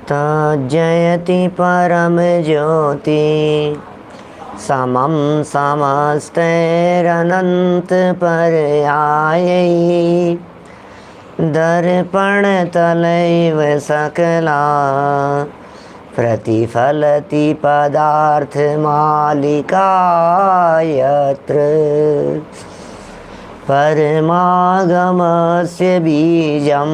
तज्जयति परम ज्योति समं समस्तैरनंत पर्यायै दर्पण तलैव सकला प्रतिफलति पदार्थ मालिका यत्र परमागमस्य बीजं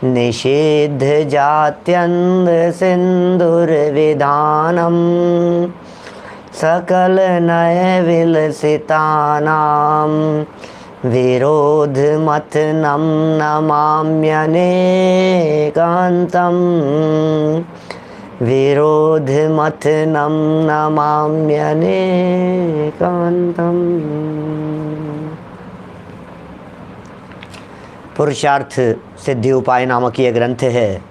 निषेध जात्यन्ध सिंधुर्विधानं सकल नय विलसितानां विरोध मथनं नमाम्यनेकान्तं विरोध मथनं नमाम्यनेकान्तम्। पुरुषार्थ सिद्धि उपाय नामक यह ग्रंथ है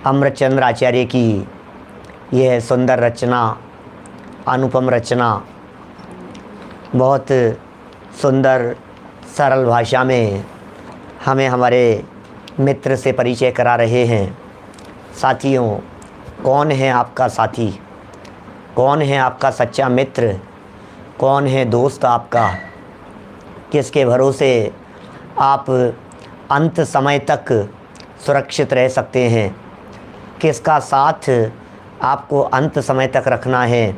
अमृतचंद्र आचार्य की। यह सुंदर रचना, अनुपम रचना, बहुत सुंदर सरल भाषा में हमें हमारे मित्र से परिचय करा रहे हैं। साथियों, कौन है आपका साथी? कौन है आपका सच्चा मित्र? कौन है दोस्त आपका? किसके भरोसे आप अंत समय तक सुरक्षित रह सकते हैं? किसका साथ आपको अंत समय तक रखना है?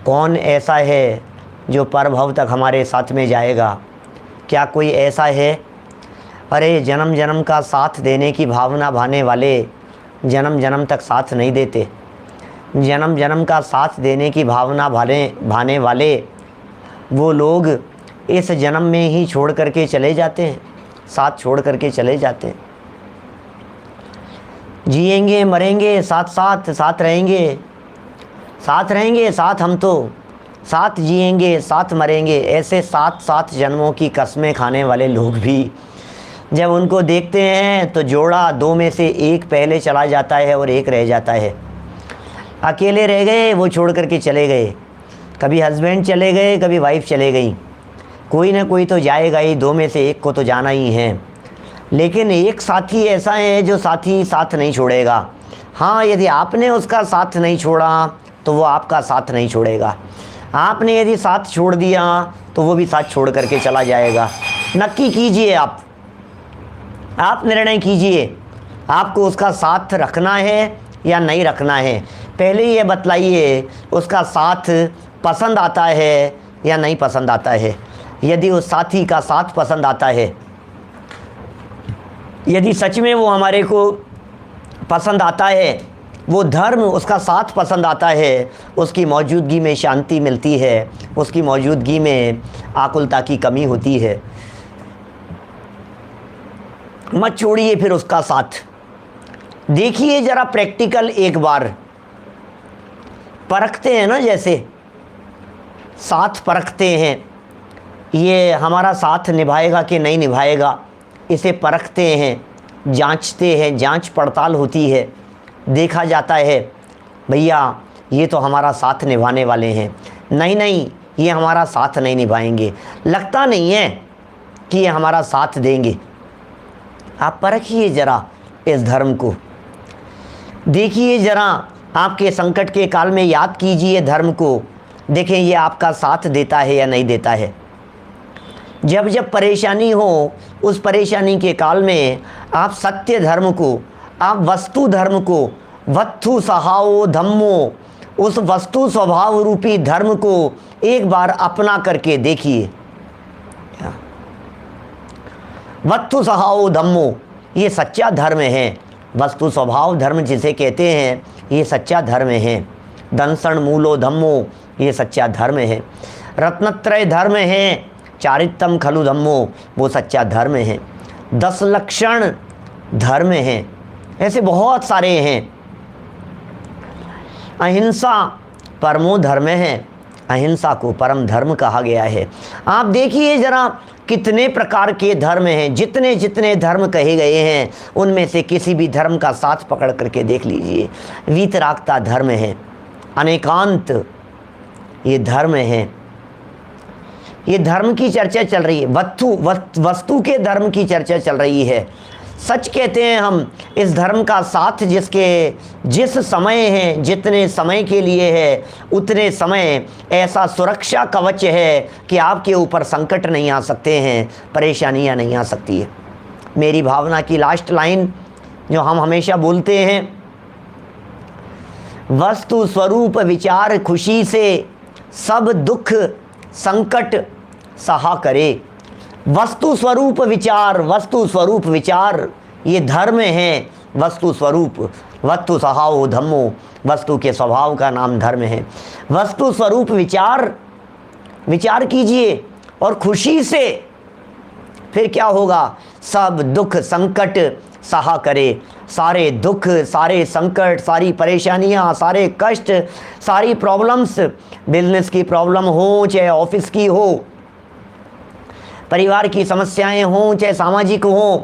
कौन ऐसा है जो परभव तक हमारे साथ में जाएगा? क्या कोई ऐसा है? अरे जन्म जन्म का साथ देने की भावना भाने वाले जन्म जन्म तक साथ नहीं देते। जन्म जन्म का साथ देने की भावना भाने वाले वो लोग इस जन्म में ही छोड़ करके चले जाते हैं, साथ छोड़ करके चले जाते हैं। जिएंगे मरेंगे साथ साथ, साथ रहेंगे, साथ रहेंगे साथ, हम तो साथ जिएंगे साथ मरेंगे, ऐसे 7 जन्मों की कस्में खाने वाले लोग भी जब उनको देखते हैं तो जोड़ा दो में से एक पहले चला जाता है और एक रह जाता है। अकेले रह गए, वो छोड़ करके चले गए। कभी हस्बैंड चले गए, कभी वाइफ चले गई। कोई ना कोई तो जाएगा ही, दो में से एक को तो जाना ही है। लेकिन एक साथी ऐसा है जो साथी साथ नहीं छोड़ेगा। हाँ, यदि आपने उसका साथ नहीं छोड़ा तो वो आपका साथ नहीं छोड़ेगा। आपने यदि साथ छोड़ दिया तो वो भी साथ छोड़ करके चला जाएगा। नक्की कीजिए, आप निर्णय कीजिए, आपको उसका साथ रखना है या नहीं रखना है। पहले ये बतलाइए, उसका साथ पसंद आता है या नहीं पसंद आता है। यदि उस साथी का साथ पसंद आता है, यदि सच में वो हमारे को पसंद आता है, वो धर्म उसका साथ पसंद आता है, उसकी मौजूदगी में शांति मिलती है, उसकी मौजूदगी में आकुलता की कमी होती है। मत छोड़िए फिर उसका साथ। देखिए ज़रा प्रैक्टिकल एक बार, परखते हैं ना, जैसे साथ परखते हैं, ये हमारा साथ निभाएगा कि नहीं निभाएगा, इसे परखते हैं, जांचते हैं, जांच पड़ताल होती है, देखा जाता है भैया ये तो हमारा साथ निभाने वाले हैं, नहीं ये हमारा साथ नहीं निभाएंगे, लगता नहीं है कि ये हमारा साथ देंगे। आप परखिए ज़रा इस धर्म को, देखिए ज़रा, आपके संकट के काल में याद कीजिए धर्म को, देखें ये आपका साथ देता है या नहीं देता है। जब जब परेशानी हो, उस परेशानी के काल में आप सत्य धर्म को, आप वस्तु धर्म को, वत्थु सहाओ धम्मो, उस वस्तु स्वभाव रूपी धर्म को एक बार अपना करके देखिए। वत्थु सहाओ धम्मो, ये सच्चा धर्म है। वस्तु स्वभाव धर्म जिसे कहते हैं, ये सच्चा धर्म है। दंसण मूलो धम्मो, ये सच्चा धर्म है। रत्नत्रय धर्म है, चारित्रम खलु धम्मो, वो सच्चा धर्म है। 10 लक्षण धर्म हैं, ऐसे बहुत सारे हैं। अहिंसा परमो धर्म है, अहिंसा को परम धर्म कहा गया है। आप देखिए ज़रा कितने प्रकार के धर्म हैं, जितने जितने धर्म कहे गए हैं उनमें से किसी भी धर्म का साथ पकड़ करके देख लीजिए। वीतरागता धर्म है, अनेकांत ये धर्म है। ये धर्म की चर्चा चल रही है, वस्तु के धर्म की चर्चा चल रही है। सच कहते हैं हम, इस धर्म का साथ जिस समय है, जितने समय के लिए है, उतने समय ऐसा सुरक्षा कवच है कि आपके ऊपर संकट नहीं आ सकते हैं, परेशानियां नहीं आ सकती है। मेरी भावना की लास्ट लाइन जो हम हमेशा बोलते हैं, वस्तु स्वरूप विचार खुशी से सब दुख संकट सहा करे। वस्तु स्वरूप विचार ये धर्म है। वस्तु स्वरूप, वस्तु स्वभाव धम्मो, वस्तु के स्वभाव का नाम धर्म है। वस्तु स्वरूप विचार कीजिए और खुशी से, फिर क्या होगा, सब दुख संकट सहा करे। सारे दुख, सारे संकट, सारी परेशानियां, सारे कष्ट, सारी प्रॉब्लम्स, बिजनेस की प्रॉब्लम हो चाहे ऑफिस की हो, परिवार की समस्याएं हों चाहे सामाजिक हों,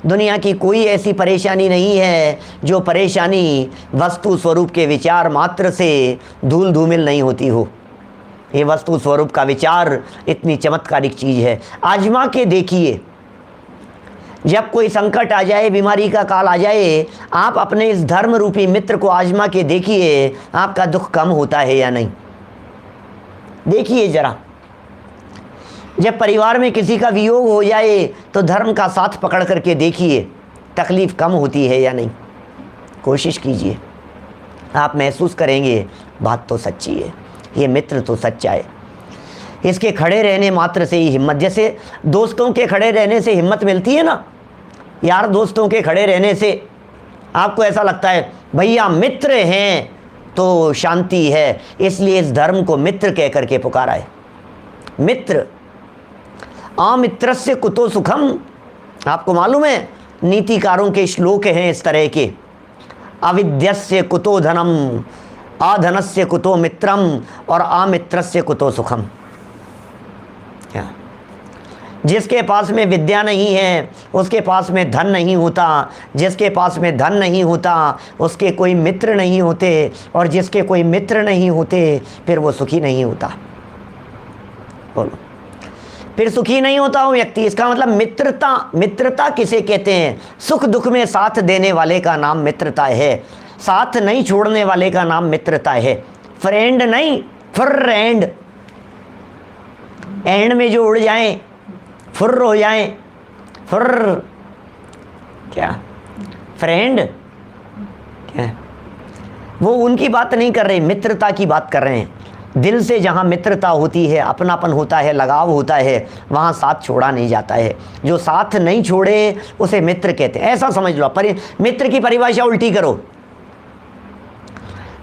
दुनिया की कोई ऐसी परेशानी नहीं है जो परेशानी वस्तु स्वरूप के विचार मात्र से धूल धूमिल नहीं होती हो। ये वस्तु स्वरूप का विचार इतनी चमत्कारिक चीज़ है। आजमा के देखिए, जब कोई संकट आ जाए, बीमारी का काल आ जाए, आप अपने इस धर्म रूपी मित्र को आजमा के देखिए, आपका दुख कम होता है या नहीं। देखिए जरा, जब परिवार में किसी का वियोग हो जाए तो धर्म का साथ पकड़ करके देखिए, तकलीफ़ कम होती है या नहीं। कोशिश कीजिए, आप महसूस करेंगे बात तो सच्ची है, ये मित्र तो सच्चा है। इसके खड़े रहने मात्र से ही हिम्मत, जैसे दोस्तों के खड़े रहने से हिम्मत मिलती है ना, यार दोस्तों के खड़े रहने से आपको ऐसा लगता है भैया मित्र हैं तो शांति है, इसलिए इस धर्म को मित्र कह करके पुकारा है। मित्र, आमित्रस्य कुतो सुखम। आपको मालूम है, नीतिकारों के श्लोक हैं इस तरह के, अविद्यस्य कुतो धनम, अधनस्य कुतो मित्रम और अमित्रस्य कुतो सुखम। क्या? जिसके पास में विद्या नहीं है उसके पास में धन नहीं होता, जिसके पास में धन नहीं होता उसके कोई मित्र नहीं होते, और जिसके कोई मित्र नहीं होते फिर वो सुखी नहीं होता। बोलो, फिर सुखी नहीं होता वो व्यक्ति। इसका मतलब मित्रता किसे कहते हैं? सुख दुख में साथ देने वाले का नाम मित्रता है, साथ नहीं छोड़ने वाले का नाम मित्रता है। फ्रेंड नहीं, फ्रेंड, एंड में जो उड़ जाएं, फुर्र हो जाएं, फुर्र, क्या फ्रेंड क्या, वो उनकी बात नहीं कर रहे, मित्रता की बात कर रहे हैं। दिल से जहाँ मित्रता होती है, अपनापन होता है, लगाव होता है, वहाँ साथ छोड़ा नहीं जाता है। जो साथ नहीं छोड़े उसे मित्र कहते हैं, ऐसा समझ लो। मित्र की परिभाषा उल्टी करो।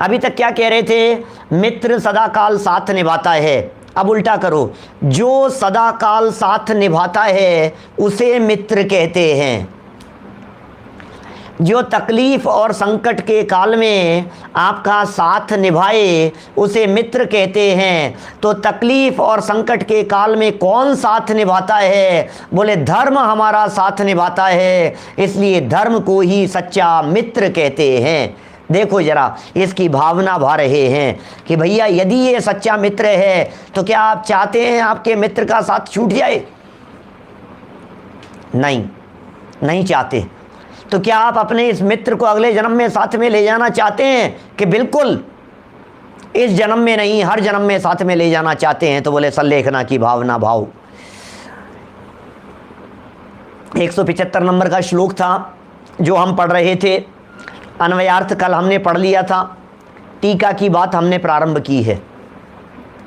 अभी तक क्या कह रहे थे? मित्र सदा काल साथ निभाता है। अब उल्टा करो, जो सदा काल साथ निभाता है उसे मित्र कहते हैं। जो तकलीफ और संकट के काल में आपका साथ निभाए उसे मित्र कहते हैं। तो तकलीफ और संकट के काल में कौन साथ निभाता है? बोले धर्म हमारा साथ निभाता है, इसलिए धर्म को ही सच्चा मित्र कहते हैं। देखो जरा, इसकी भावना भा रहे हैं कि भैया यदि ये सच्चा मित्र है तो क्या आप चाहते हैं आपके मित्र का साथ छूट जाए? नहीं चाहते। तो क्या आप अपने इस मित्र को अगले जन्म में साथ में ले जाना चाहते हैं कि बिल्कुल इस जन्म में नहीं हर जन्म में साथ में ले जाना चाहते हैं? तो बोले सल्लेखना की भावना भाव। 175 नंबर का श्लोक था जो हम पढ़ रहे थे। अन्वयार्थ कल हमने पढ़ लिया था, टीका की बात हमने प्रारंभ की है।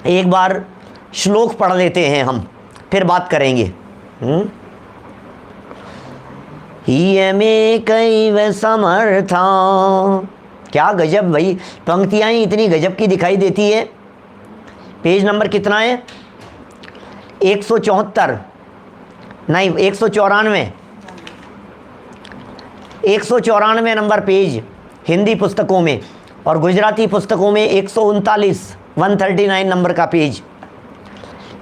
एक बार श्लोक पढ़ लेते हैं हम, फिर बात करेंगे। हीयमेकैव समर्था। क्या गजब भाई, पंक्तियाँ ही इतनी गजब की दिखाई देती है। पेज नंबर कितना है? 174 नहीं 194, 194 नंबर पेज हिंदी पुस्तकों में, और गुजराती पुस्तकों में 139 139 नंबर का पेज।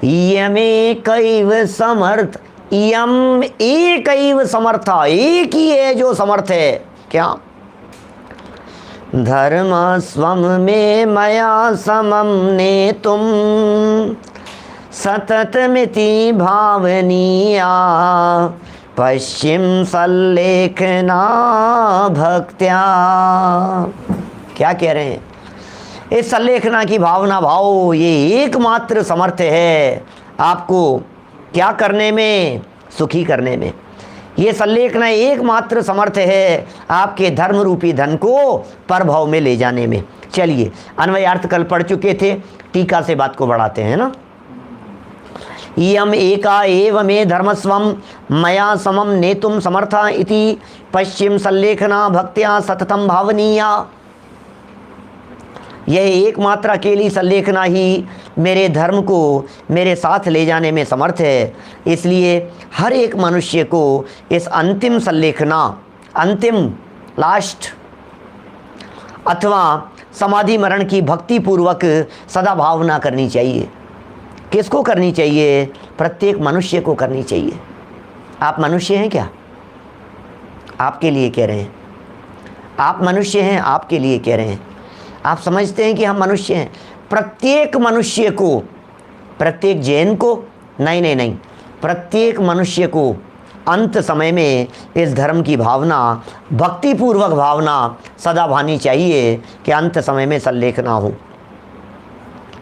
यमेकैव समर्थ, यम एकैव समर्था, एक ही है जो समर्थ है। क्या? धर्म स्वम में मया समम ने तुम सततमिति भावनीया पश्चिम सल्लेखना भक्त्या। क्या कह रहे हैं? इस सल्लेखना की भावना भाव ये एकमात्र समर्थ है आपको क्या करने में? सुखी करने में। ये सल्लेखना एकमात्र समर्थ है आपके धर्म रूपी धन को परभव में ले जाने में। चलिए, अन्वयार्थ कल पढ़ चुके थे, टीका से बात को बढ़ाते हैं ना। इयम एका एव मे धर्मस्वम मया समम नेतुम समर्था इति पश्चिम सल्लेखना भक्त्या सततम भावनीया। यह एकमात्र अकेली सल्लेखना ही मेरे धर्म को मेरे साथ ले जाने में समर्थ है। इसलिए हर एक मनुष्य को इस अंतिम सल्लेखना, अंतिम लास्ट अथवा समाधि मरण की भक्ति पूर्वक सदा भावना करनी चाहिए। किसको करनी चाहिए? प्रत्येक मनुष्य को करनी चाहिए। आप मनुष्य हैं क्या? आपके लिए कह रहे हैं। आप मनुष्य हैं, आपके लिए कह रहे हैं। आप समझते हैं कि हम मनुष्य हैं। प्रत्येक मनुष्य को, प्रत्येक जैन को नहीं नहीं नहीं, प्रत्येक मनुष्य को अंत समय में इस धर्म की भावना, भक्तिपूर्वक भावना सदा भानी चाहिए कि अंत समय में सल्लेखना हो।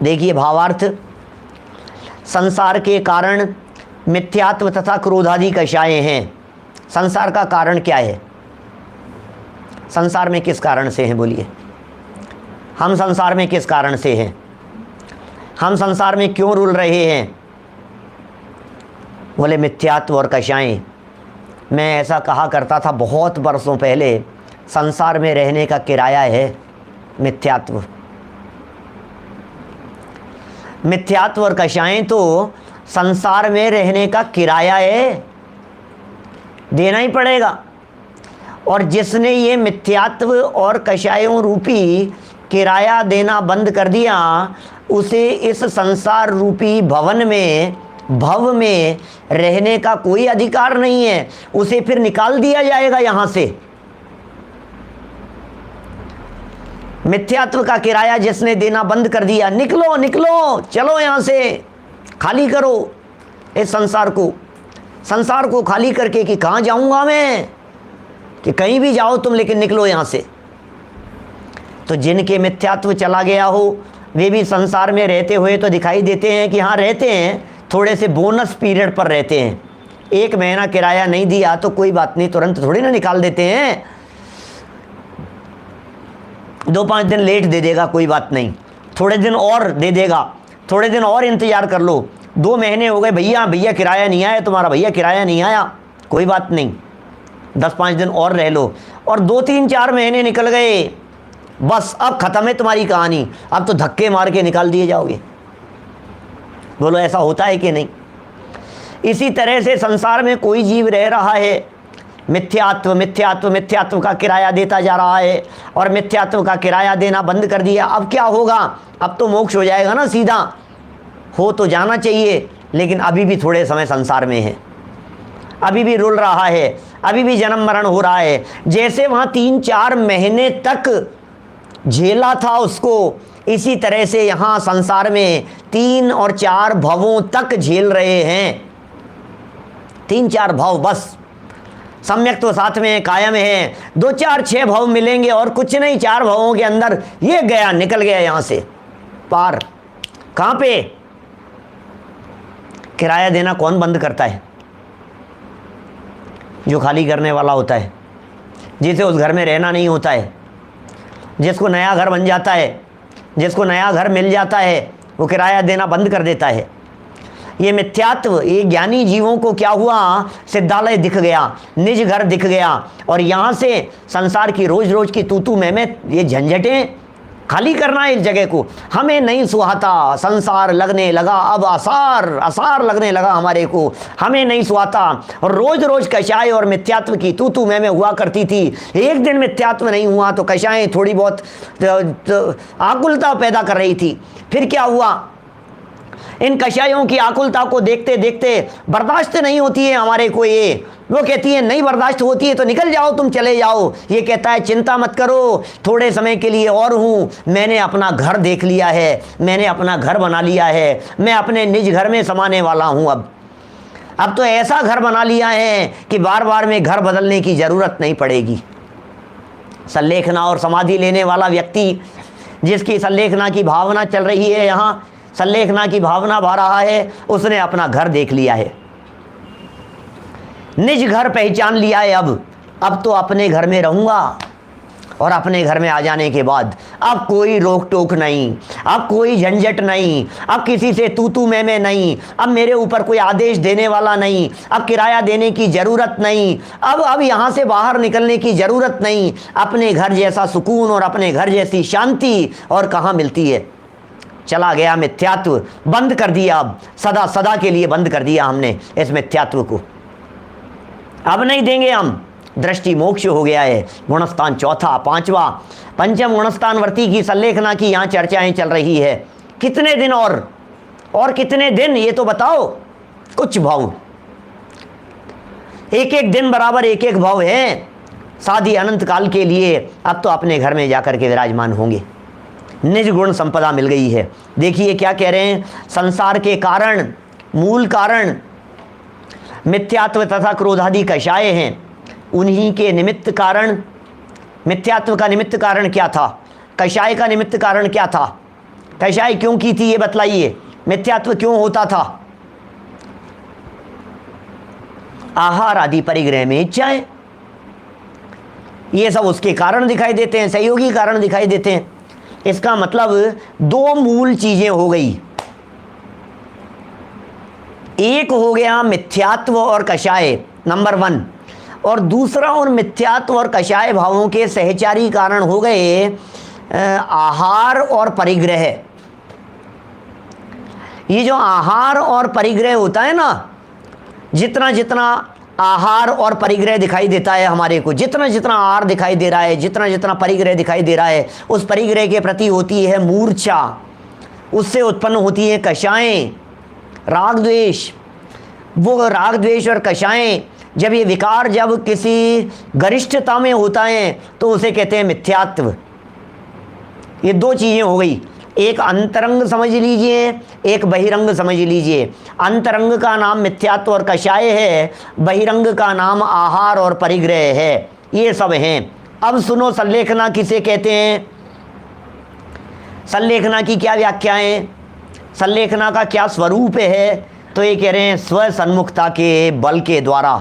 देखिए भावार्थ, संसार के कारण मिथ्यात्व तथा क्रोधादि कषाय हैं। संसार का कारण क्या है? संसार में किस कारण से हैं? बोलिए, हम संसार में किस कारण से हैं? हम संसार में क्यों रुल रहे हैं? बोले मिथ्यात्व और कषाएं। मैं ऐसा कहा करता था बहुत वर्षों पहले, संसार में रहने का किराया है मिथ्यात्व। मिथ्यात्व और कषाएं तो संसार में रहने का किराया है, देना ही पड़ेगा। और जिसने ये मिथ्यात्व और कषायों रूपी किराया देना बंद कर दिया, उसे इस संसार रूपी भवन में, भव में रहने का कोई अधिकार नहीं है। उसे फिर निकाल दिया जाएगा यहाँ से। मिथ्यात्व का किराया जिसने देना बंद कर दिया, निकलो निकलो, चलो यहाँ से, खाली करो इस संसार को। संसार को खाली करके कि कहाँ जाऊँगा मैं, कि कहीं भी जाओ तुम, लेकिन निकलो यहाँ से। तो जिनके मिथ्यात्व चला गया हो, वे भी संसार में रहते हुए तो दिखाई देते हैं कि हाँ रहते हैं, थोड़े से बोनस पीरियड पर रहते हैं। 1 महीना किराया नहीं दिया तो कोई बात नहीं, तुरंत थोड़ी ना निकाल देते हैं। 2-5 दिन लेट दे देगा, कोई बात नहीं, थोड़े दिन और दे देगा, थोड़े दिन और इंतजार कर लो। 2 महीने हो गए, भैया भैया किराया नहीं आया तुम्हारा, भैया किराया नहीं आया, कोई बात नहीं, 10-5 दिन और रह लो। और 2-3-4 महीने निकल गए, बस अब खत्म है तुम्हारी कहानी, अब तो धक्के मार के निकाल दिए जाओगे। बोलो ऐसा होता है कि नहीं? इसी तरह से संसार में कोई जीव रह रहा है, मिथ्यात्व मिथ्यात्व मिथ्यात्व का किराया देता जा रहा है, और मिथ्यात्व का किराया देना बंद कर दिया। अब क्या होगा? अब तो मोक्ष हो जाएगा ना सीधा। हो तो जाना चाहिए, लेकिन अभी भी थोड़े समय संसार में है, अभी भी रुल रहा है, अभी भी जन्म मरण हो रहा है। जैसे वहाँ 3-4 महीने तक झेला था उसको, इसी तरह से यहाँ संसार में 3 और 4 भवों तक झेल रहे हैं। 3-4 भव बस, सम्यक तो साथ में कायम है। 2-4-6 भव मिलेंगे और कुछ नहीं, 4 भवों के अंदर ये गया, निकल गया यहाँ से पार। कहाँ पे? किराया देना कौन बंद करता है? जो खाली करने वाला होता है, जिसे उस घर में रहना नहीं होता है, जिसको नया घर बन जाता है, जिसको नया घर मिल जाता है, वो किराया देना बंद कर देता है। ये मिथ्यात्व, ये ज्ञानी जीवों को क्या हुआ? सिद्धालय दिख गया, निज घर दिख गया, और यहाँ से संसार की रोज रोज की तू मैं ये झंझटें खाली करना है इस जगह को। हमें नहीं सुहाता, संसार लगने लगा अब आसार, आसार लगने लगा हमारे को, हमें नहीं सुहाता। और रोज रोज कषाय और मिथ्यात्व की तू मैं हुआ करती थी। एक दिन मिथ्यात्व नहीं हुआ तो कषाय थोड़ी बहुत आकुलता पैदा कर रही थी। फिर क्या हुआ? इन कषायों की आकुलता को देखते देखते बर्दाश्त नहीं होती है हमारे को, ये वो कहती है नहीं बर्दाश्त होती है तो निकल जाओ, तुम चले जाओ। ये कहता है चिंता मत करो, थोड़े समय के लिए और हूँ, मैंने अपना घर देख लिया है, मैंने अपना घर बना लिया है, मैं अपने निज घर में समाने वाला हूँ। अब तो ऐसा घर बना लिया है कि बार बार में घर बदलने की ज़रूरत नहीं पड़ेगी। संलेखना और समाधि लेने वाला व्यक्ति, जिसकी संलेखना की भावना चल रही है, यहाँ संलेखना की भावना भा रहा है, उसने अपना घर देख लिया है, निज घर पहचान लिया है। अब तो अपने घर में रहूँगा, और अपने घर में आ जाने के बाद अब कोई रोक टोक नहीं, अब कोई झंझट नहीं, अब किसी से तू तू मैं नहीं, अब मेरे ऊपर कोई आदेश देने वाला नहीं, अब किराया देने की ज़रूरत नहीं, अब यहाँ से बाहर निकलने की ज़रूरत नहीं। अपने घर जैसा सुकून और अपने घर जैसी शांति और कहाँ मिलती है। चला गया मिथ्यात्व, बंद कर दिया, अब सदा सदा के लिए बंद कर दिया हमने इस मिथ्यात्व को। अब नहीं देंगे हम। दृष्टि मोक्ष हो गया है। गुणस्थान चौथा, पांचवा, पंचम गुणस्थान वर्ती की संलेखना की यहाँ चर्चाएं चल रही है। कितने दिन और कितने दिन, ये तो बताओ। कुछ भाव, एक एक दिन बराबर एक एक भाव है, शादी अनंत काल के लिए। अब तो अपने घर में जाकर के विराजमान होंगे। निज गुण संपदा मिल गई है। देखिए क्या कह रहे हैं, संसार के कारण, मूल कारण मिथ्यात्व तथा क्रोधादि कषाय हैं। उन्हीं के निमित्त कारण, मिथ्यात्व का निमित्त कारण क्या था, कषाय का निमित्त कारण क्या था, कषाय क्यों की थी ये बतलाइए, मिथ्यात्व क्यों होता था। आहार आदि परिग्रह में इच्छाएं, ये सब उसके कारण दिखाई देते हैं, सहयोगी कारण दिखाई देते हैं। इसका मतलब दो मूल चीजें हो गई, एक हो गया मिथ्यात्व और कषाय नंबर 1, और दूसरा उन मिथ्यात्व और कषाय भावों के सहचारी कारण हो गए आहार और परिग्रह। ये जो आहार और परिग्रह होता है ना, जितना जितना आहार और परिग्रह दिखाई देता है हमारे को, जितना जितना आहार दिखाई दे रहा है, जितना जितना परिग्रह दिखाई दे रहा है, उस परिग्रह के प्रति होती है मूर्छा, उससे उत्पन्न होती है कषाएं, राग द्वेष। वो राग द्वेष और कषाएं, जब ये विकार जब किसी गरिष्ठता में होता है तो उसे कहते हैं मिथ्यात्व। ये दो चीज़ें हो गई, एक अंतरंग समझ लीजिए, एक बहिरंग समझ लीजिए। अंतरंग का नाम मिथ्यात्व और कषाय है, बहिरंग का नाम आहार और परिग्रह है। ये सब हैं। अब सुनो, संलेखना किसे कहते हैं, संलेखना की क्या व्याख्याएं, संलेखना का क्या स्वरूप है। तो ये कह रहे हैं स्व सन्मुखता के बल के द्वारा।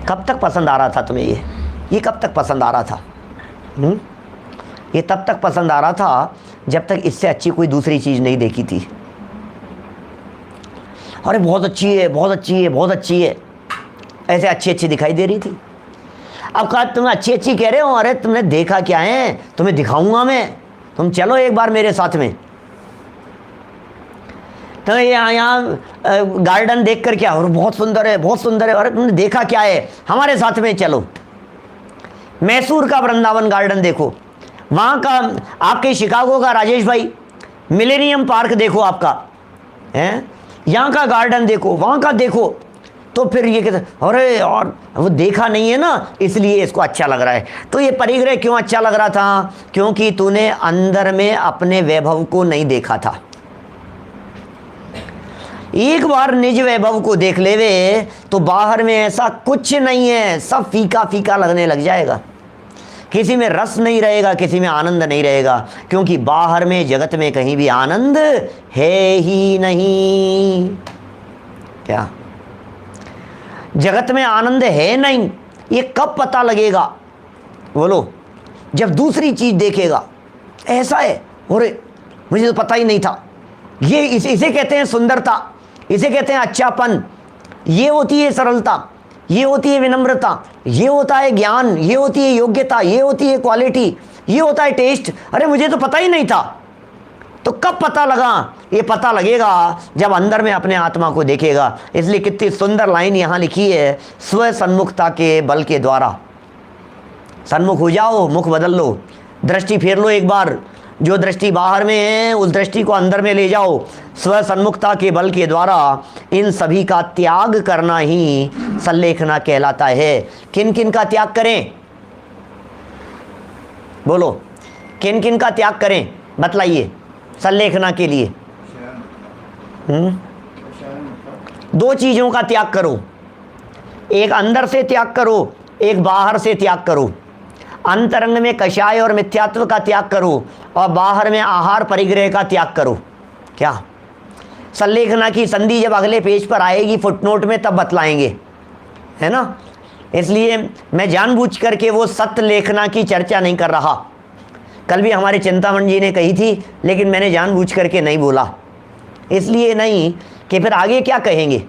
कब तक पसंद आ रहा था तुम्हें ये कब तक पसंद आ रहा था? ये तब तक पसंद आ रहा था जब तक इससे अच्छी कोई दूसरी चीज़ नहीं देखी थी। अरे बहुत अच्छी है, बहुत अच्छी है, बहुत अच्छी है, ऐसे अच्छी अच्छी दिखाई दे रही थी। अब कहा तुम अच्छी अच्छी कह रहे हो, अरे तुमने देखा क्या है, तुम्हें दिखाऊंगा मैं, तुम चलो एक बार मेरे साथ में। तो यहाँ गार्डन देख कर क्या, और बहुत सुंदर है, बहुत सुंदर है, अरे तुमने देखा क्या है, हमारे साथ में चलो। मैसूर का वृंदावन गार्डन देखो, वहाँ का आपके शिकागो का राजेश भाई मिलेनियम पार्क देखो आपका है, यहाँ का गार्डन देखो, वहाँ का देखो। तो फिर ये कहते अरे और वो देखा नहीं है ना, इसलिए इसको अच्छा लग रहा है। तो ये परिग्रह क्यों अच्छा लग रहा था? क्योंकि तूने अंदर में अपने वैभव को नहीं देखा था। एक बार निज वैभव को देख लेवे तो बाहर में ऐसा कुछ नहीं है, सब फीका फीका लगने लग जाएगा। किसी में रस नहीं रहेगा, किसी में आनंद नहीं रहेगा, क्योंकि बाहर में जगत में कहीं भी आनंद है ही नहीं। क्या जगत में आनंद है नहीं? ये कब पता लगेगा बोलो? जब दूसरी चीज देखेगा। ऐसा है, अरे मुझे तो पता ही नहीं था। ये इसे कहते हैं सुंदरता, इसे कहते हैं अच्छापन, ये होती है सरलता, ये होती है विनम्रता, ये होता है ज्ञान, ये होती है योग्यता, ये होती है क्वालिटी, ये होता है टेस्ट। अरे मुझे तो पता ही नहीं था। तो कब पता लगा? ये पता लगेगा जब अंदर में अपने आत्मा को देखेगा। इसलिए कितनी सुंदर लाइन यहाँ लिखी है, स्व सन्मुखता के बल के द्वारा। सन्मुख हो जाओ, मुख बदल लो, दृष्टि फेर लो एक बार। जो दृष्टि बाहर में है उस दृष्टि को अंदर में ले जाओ। स्व सन्मुखता के बल के द्वारा इन सभी का त्याग करना ही संलेखना कहलाता है। किन किन का त्याग करें? बोलो, किन किन का त्याग करें बताइए संलेखना के लिए? दो चीज़ों का त्याग करो, एक अंदर से त्याग करो, एक बाहर से त्याग करो। अंतरंग में कषाय और मिथ्यात्व का त्याग करो और बाहर में आहार परिग्रह का त्याग करो। क्या संलेखना की संधि जब अगले पेज पर आएगी फुटनोट में तब बतलाएंगे, है ना। इसलिए मैं जानबूझ करके वो सत्य लेखना की चर्चा नहीं कर रहा। कल भी हमारे चिंतामण जी ने कही थी, लेकिन मैंने जानबूझ करके नहीं बोला, इसलिए नहीं कि फिर आगे क्या कहेंगे।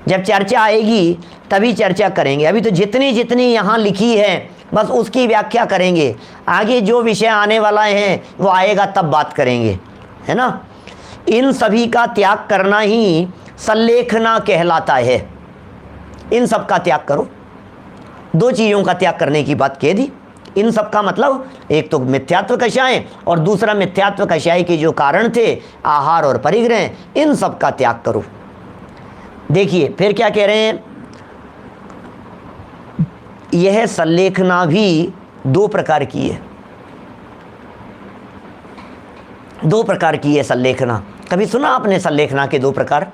जब चर्चा आएगी तभी चर्चा करेंगे। अभी तो जितनी जितनी यहाँ लिखी है बस उसकी व्याख्या करेंगे। आगे जो विषय आने वाला है वो आएगा तब बात करेंगे, है ना। इन सभी का त्याग करना ही संलेखना कहलाता है। इन सब का त्याग करो। दो चीज़ों का त्याग करने की बात कह दी। इन सब का मतलब एक तो मिथ्यात्व कषाय और दूसरा मिथ्यात्व कषाय के जो कारण थे आहार और परिग्रह, इन सब का त्याग करो। देखिए फिर क्या कह रहे हैं, यह संलेखना भी दो प्रकार की है। दो प्रकार की है संलेखना। कभी सुना आपने संलेखना के दो प्रकार?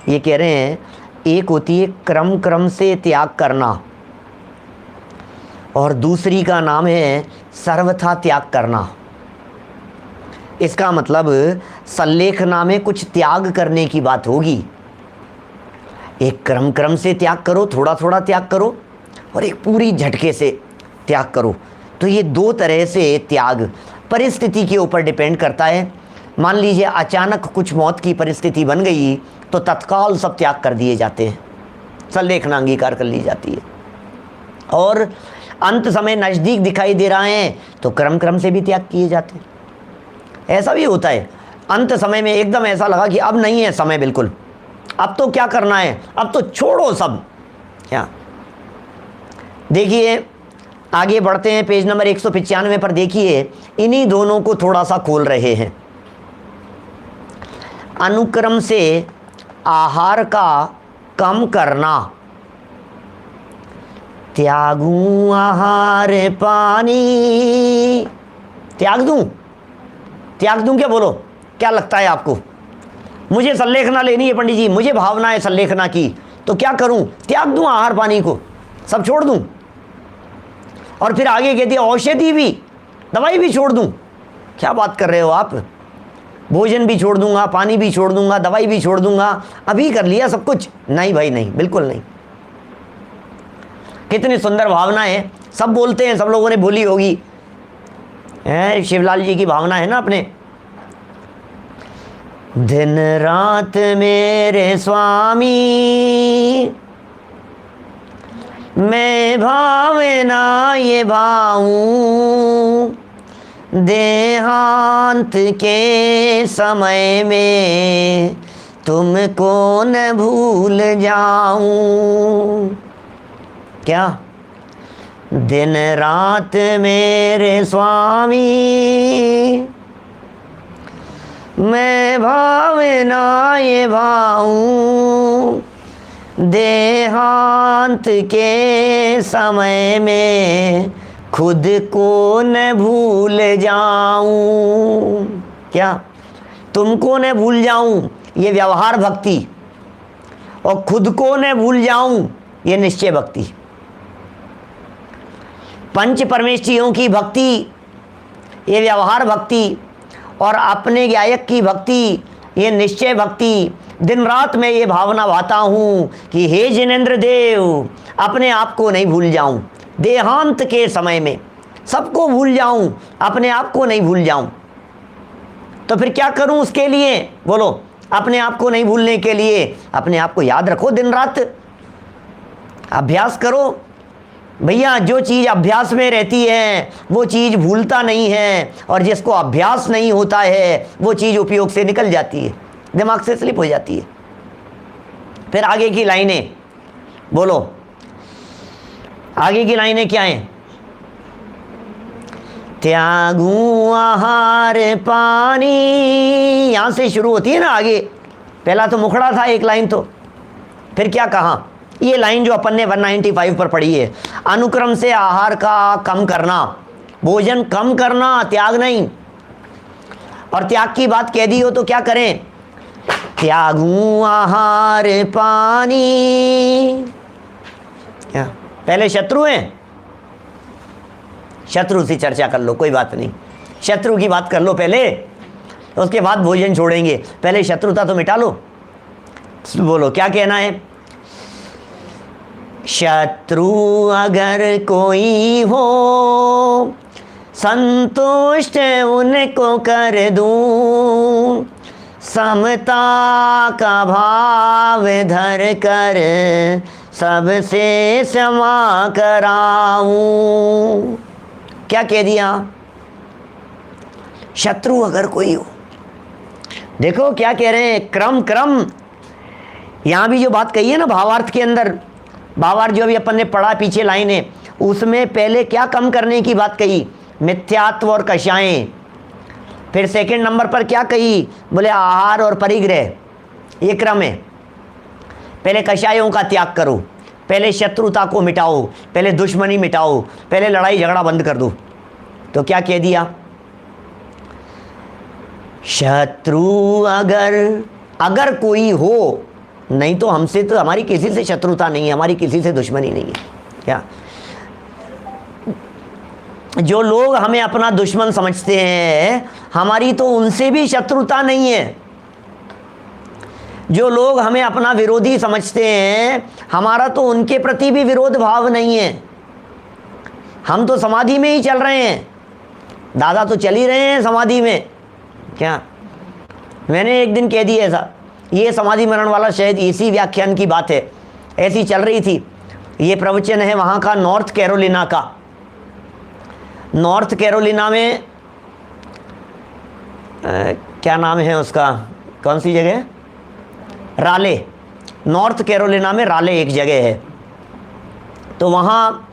ये कह रहे हैं एक होती है क्रम क्रम से त्याग करना और दूसरी का नाम है सर्वथा त्याग करना। इसका मतलब संलेखना में कुछ त्याग करने की बात होगी। एक क्रम क्रम से त्याग करो, थोड़ा थोड़ा त्याग करो, और एक पूरी झटके से त्याग करो। तो ये दो तरह से त्याग परिस्थिति के ऊपर डिपेंड करता है। मान लीजिए अचानक कुछ मौत की परिस्थिति बन गई तो तत्काल सब त्याग कर दिए जाते हैं, संलेखना अंगीकार कर ली जाती है। और अंत समय नज़दीक दिखाई दे रहा है तो क्रम क्रम से भी त्याग किए जाते हैं। ऐसा भी होता है अंत समय में एकदम ऐसा लगा कि अब नहीं है समय, बिल्कुल अब तो क्या करना है, अब तो छोड़ो सब। क्या देखिए आगे बढ़ते हैं, पेज नंबर 195 पर देखिए, इन्हीं दोनों को थोड़ा सा खोल रहे हैं। अनुक्रम से आहार का कम करना, त्यागूं आहार पानी, त्याग दूं क्या, बोलो क्या लगता है आपको? मुझे संलेखना लेनी है पंडित जी, मुझे भावना है संलेखना की, तो क्या करूं? त्याग दूं आहार पानी को, सब छोड़ दूं? और फिर आगे कहती है औषधि भी, दवाई भी छोड़ दूं? क्या बात कर रहे हो आप? भोजन भी छोड़ दूंगा, पानी भी छोड़ दूंगा, दवाई भी छोड़ दूंगा, अभी कर लिया सब कुछ? नहीं भाई नहीं, बिल्कुल नहीं। कितनी सुंदर भावना है, सब बोलते हैं, सब लोगों ने बोली होगी, शिवलाल जी की भावना है ना अपने, दिन रात मेरे स्वामी मैं भावना ये भाऊं, देहांत के समय में तुमको न भूल जाऊं। क्या? दिन रात मेरे स्वामी मैं भावना ये भाऊं, देहांत के समय में खुद को न भूल जाऊं। क्या? तुमको न भूल जाऊं ये व्यवहार भक्ति, और खुद को न भूल जाऊं ये निश्चय भक्ति। पंच परमेष्ठियों की भक्ति ये व्यवहार भक्ति, और अपने गायक की भक्ति ये निश्चय भक्ति। दिन रात मैं ये भावना भाता हूँ कि हे जिनेंद्र देव अपने आप को नहीं भूल जाऊँ, देहांत के समय में सबको भूल जाऊँ, अपने आप को नहीं भूल जाऊँ। तो फिर क्या करूँ उसके लिए? बोलो, अपने आप को नहीं भूलने के लिए अपने आप को याद रखो, दिन रात अभ्यास करो। भैया जो चीज़ अभ्यास में रहती है वो चीज़ भूलता नहीं है, और जिसको अभ्यास नहीं होता है वो चीज़ उपयोग से निकल जाती है, दिमाग से स्लिप हो जाती है। फिर आगे की लाइनें बोलो, आगे की लाइनें क्या हैं? त्यागूं आहार पानी, यहाँ से शुरू होती है ना आगे। पहला तो मुखड़ा था एक लाइन, तो फिर क्या कहा? ये लाइन जो अपन ने 195 पर पढ़ी है, अनुक्रम से आहार का कम करना, भोजन कम करना, त्याग नहीं। और त्याग की बात कह दी हो तो क्या करें? त्यागूं आहार पानी। क्या पहले शत्रु हैं? शत्रु से चर्चा कर लो, कोई बात नहीं, शत्रु की बात कर लो पहले, तो उसके बाद भोजन छोड़ेंगे। पहले शत्रुता तो मिटा लो। बोलो क्या कहना है? शत्रु अगर कोई हो संतुष्ट उनको कर दूं, समता का भाव धर कर सबसे क्षमा कराऊं। क्या कह दिया? शत्रु अगर कोई हो। देखो क्या कह रहे हैं, क्रम क्रम। यहां भी जो बात कही है ना भावार्थ के अंदर, भावार्थ जो अभी अपन ने पढ़ा पीछे लाइन है, उसमें पहले क्या कम करने की बात कही? मिथ्यात्व और कषाएं। फिर सेकंड नंबर पर क्या कही? बोले आहार और परिग्रह। ये क्रम है। पहले कषायों का त्याग करो, पहले शत्रुता को मिटाओ, पहले दुश्मनी मिटाओ, पहले लड़ाई झगड़ा बंद कर दो। तो क्या कह दिया? शत्रु अगर कोई हो, नहीं तो हमसे तो हमारी किसी से शत्रुता नहीं है, हमारी किसी से दुश्मनी नहीं है। क्या जो लोग हमें अपना दुश्मन समझते हैं, हमारी तो उनसे भी शत्रुता नहीं है। जो लोग हमें अपना विरोधी समझते हैं, हमारा तो उनके प्रति भी विरोध भाव नहीं है। हम तो समाधि में ही चल रहे हैं, दादा तो चल ही रहे हैं समाधि में। क्या मैंने एक दिन कह दिया ऐसा, ये समाधि मरण वाला शायद इसी व्याख्यान की बात है, ऐसी चल रही थी। ये प्रवचन है वहाँ का, नॉर्थ कैरोलिना का। नॉर्थ कैरोलिना में क्या नाम है उसका, कौन सी जगह? राले। नॉर्थ कैरोलिना में राले एक जगह है। तो वहाँ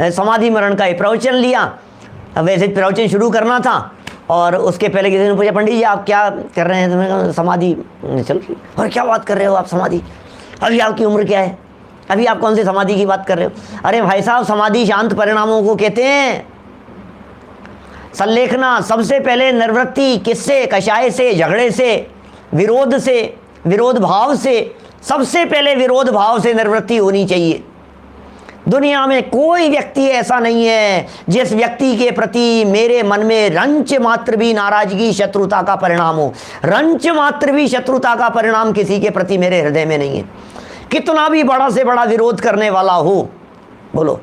समाधि मरण का एक प्रवचन लिया। अब वैसे प्रवचन शुरू करना था और उसके पहले किसी ने पूछा, पंडित जी आप क्या कर रहे हैं? तो मैंने कहा समाधि चल रही। और क्या बात कर रहे हो आप समाधि? अभी आपकी उम्र क्या है? अभी आप कौन सी समाधि की बात कर रहे हो? अरे भाई साहब, समाधि शांत परिणामों को कहते हैं। संलेखना सबसे पहले निर्वृत्ति किससे? कषाय से, झगड़े से, विरोध से, विरोध भाव से। सबसे पहले विरोध भाव से निवृत्ति होनी चाहिए। दुनिया में कोई व्यक्ति ऐसा नहीं है जिस व्यक्ति के प्रति मेरे मन में रंच मात्र भी नाराजगी, शत्रुता का परिणाम हो। रंच मात्र भी शत्रुता का परिणाम किसी के प्रति मेरे हृदय में नहीं है। कितना भी बड़ा से बड़ा विरोध करने वाला हो, बोलो,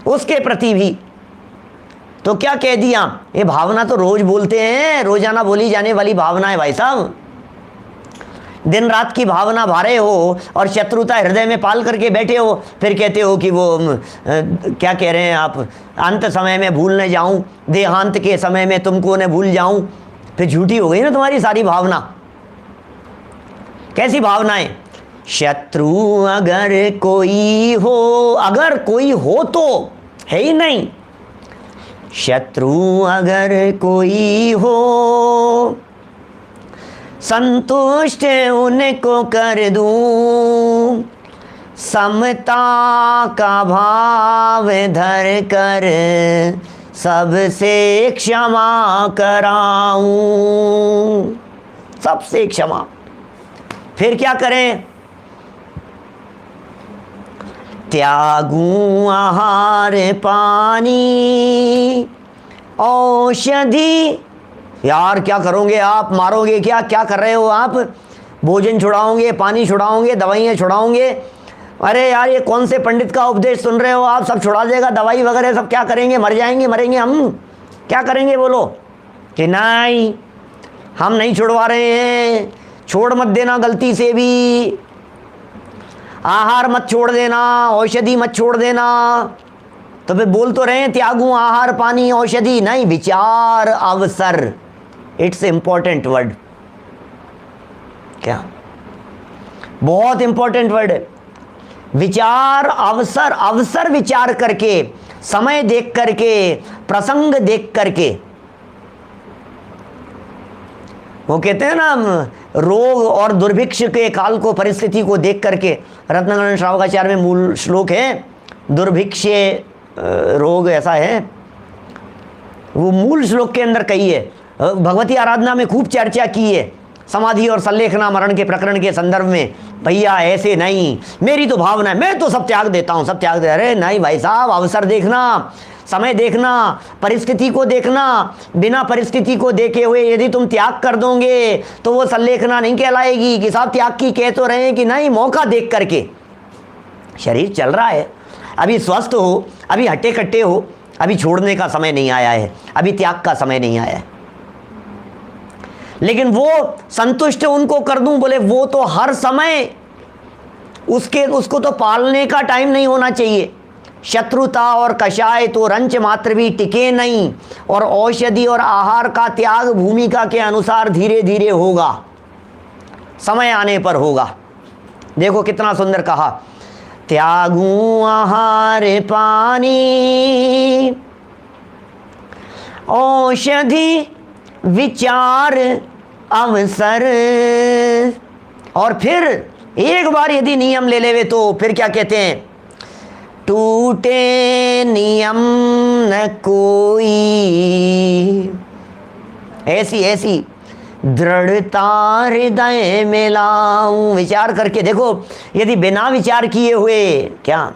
उसके प्रति भी। तो क्या कह दिया? ये भावना तो रोज बोलते हैं, रोजाना बोली जाने वाली भावना है भाई साहब। दिन रात की भावना भारे हो और शत्रुता हृदय में पाल करके बैठे हो, फिर कहते हो कि वो क्या कह रहे हैं आप, अंत समय में भूल न जाऊं, देहांत के समय में तुमको न भूल जाऊं। फिर झूठी हो गई ना तुम्हारी सारी भावना। कैसी भावनाएं? शत्रु अगर कोई हो, अगर कोई हो तो है ही नहीं। शत्रु अगर कोई हो संतुष्ट उनको कर दूं, समता का भाव धर कर सबसे क्षमा कराऊं। सबसे क्षमा। फिर क्या करें? त्यागूं आहार पानी औषधि। यार क्या करोगे आप? मारोगे क्या? क्या कर रहे हो आप? भोजन छुड़ाओगे, पानी छुड़ाओगे, दवाइयाँ छुड़ाओगे? अरे यार ये कौन से पंडित का उपदेश सुन रहे हो आप? सब छुड़ा देगा, दवाई वगैरह सब क्या करेंगे? मर जाएंगे, मरेंगे हम, क्या करेंगे? बोलो कि नहीं हम नहीं छुड़वा रहे हैं। छोड़ मत देना गलती से भी, आहार मत छोड़ देना, औषधि मत छोड़ देना। तो फिर बोल तो रहे हैं त्यागूं आहार पानी औषधि, नहीं, विचार अवसर। It's important word. क्या बहुत इंपॉर्टेंट वर्ड है। विचार अवसर, अवसर विचार करके, समय देख करके, प्रसंग देख करके। वो कहते हैं ना, रोग और दुर्भिक्ष के काल को, परिस्थिति को देख करके। रत्नाकरण श्रावकाचार्य में मूल श्लोक है, दुर्भिक्षे रोग, ऐसा है वो मूल श्लोक के अंदर कही है। भगवती आराधना में खूब चर्चा की है। समाधि और संलेखना मरण के प्रकरण के संदर्भ में, भैया ऐसे नहीं, मेरी तो भावना है, मैं तो सब त्याग देता हूँ, सब त्याग दे। अरे नहीं भाई साहब, अवसर देखना, समय देखना, परिस्थिति को देखना। बिना परिस्थिति को देखे हुए यदि तुम त्याग कर दोगे तो वो संलेखना नहीं कहलाएगी कि साहब त्याग की कह तो रहे हैं कि नहीं, मौका देख करके। शरीर चल रहा है, अभी स्वस्थ हो, अभी हट्टे कट्टे हो, अभी छोड़ने का समय नहीं आया है, अभी त्याग का समय नहीं आया है। लेकिन वो संतुष्ट उनको कर दूं, बोले वो तो हर समय उसको तो पालने का टाइम नहीं होना चाहिए। शत्रुता और कषाय तो रंच मात्र भी टिके नहीं, और औषधि और आहार का त्याग भूमिका के अनुसार धीरे धीरे होगा, समय आने पर होगा। देखो कितना सुंदर कहा, त्यागू आहार पानी औषधि विचार अवसर। और फिर एक बार यदि नियम ले लेवे तो फिर क्या कहते हैं, टूटे नियम न कोई, ऐसी ऐसी दृढ़ता हृदय में लाऊं। विचार करके देखो, यदि बिना विचार किए हुए, क्या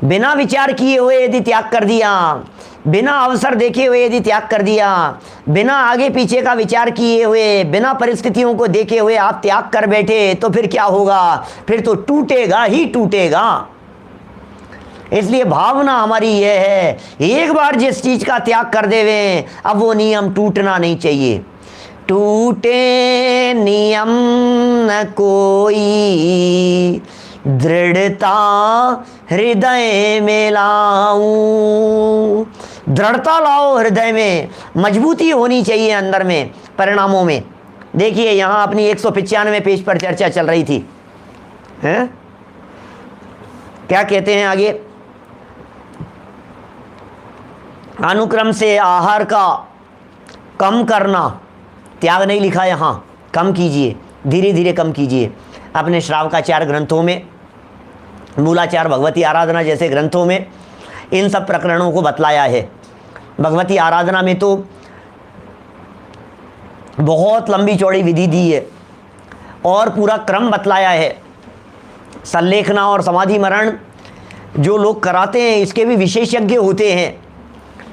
बिना विचार किए हुए यदि त्याग कर दिया, बिना अवसर देखे हुए यदि त्याग कर दिया, बिना आगे पीछे का विचार किए हुए, बिना परिस्थितियों को देखे हुए आप त्याग कर बैठे, तो फिर क्या होगा, फिर तो टूटेगा ही टूटेगा। इसलिए भावना हमारी यह है, एक बार जिस चीज का त्याग कर देवे, अब वो नियम टूटना नहीं चाहिए। टूटे नियम न कोई, दृढ़ता हृदय में लाऊं। दृढ़ता लाओ हृदय में, मजबूती होनी चाहिए अंदर में, परिणामों में। देखिए यहां अपनी 195 पेज पर चर्चा चल रही थी, हैं? क्या कहते हैं आगे, अनुक्रम से आहार का कम करना, त्याग नहीं लिखा यहां, कम कीजिए, धीरे धीरे कम कीजिए। अपने श्रावकाचार ग्रंथों में, मूलाचार भगवती आराधना जैसे ग्रंथों में इन सब प्रकरणों को बतलाया है। भगवती आराधना में तो बहुत लंबी चौड़ी विधि दी है और पूरा क्रम बतलाया है। संलेखना और समाधि मरण जो लोग कराते हैं, इसके भी विशेषज्ञ होते हैं।